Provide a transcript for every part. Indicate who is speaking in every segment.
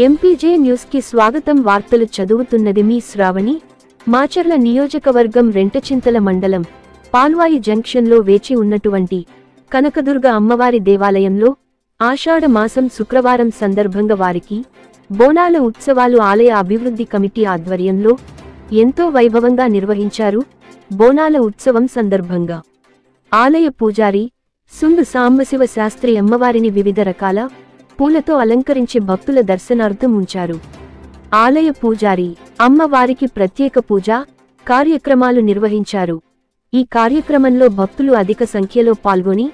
Speaker 1: MPJ news కి స్వాగతం. వార్తలు చదువుతున్నది మీ శ్రావణి. మాచర్ల నియోజకవర్గం రెంటచింతల మండలం పాల్వాయి జంక్షన్లో వేచి ఉన్నటువంటి కనకదుర్గ అమ్మవారి దేవాలయంలో ఆషాఢ మాసం శుక్రవారం సందర్భంగా వారికి బోనాల ఉత్సవాలు ఆలయ అభివృద్ధి కమిటీ ఆధ్వర్యంలో ఎంతో వైభవంగా నిర్వహించారు. బోనాల ఉత్సవం సందర్భంగా ఆలయ పూజారి సుండు సాంబశివ శాస్త్రి అమ్మవారిని వివిధ రకాల పూలతో అలంకరించి భక్తుల దర్శనార్థం ఉంచారు. ఆలయ పూజారి అమ్మవారికి ప్రత్యేక పూజ కార్యక్రమాలు నిర్వహించారు. ఈ కార్యక్రమంలో భక్తులు అధిక సంఖ్యలో పాల్గొని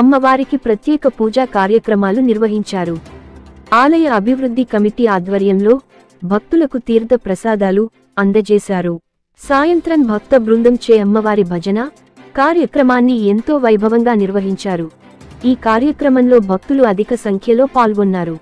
Speaker 1: అమ్మవారికి ప్రత్యేక పూజా కార్యక్రమాలు నిర్వహించారు. ఆలయ అభివృద్ధి కమిటీ ఆధ్వర్యంలో భక్తులకు తీర్థ ప్రసాదాలు అందజేశారు. సాయంత్రం భక్త బృందం చే అమ్మవారి భజన కార్యక్రమాన్ని ఎంతో వైభవంగా నిర్వహించారు. ఈ కార్యక్రమంలో భక్తులు అధిక సంఖ్యలో పాల్గొన్నారు.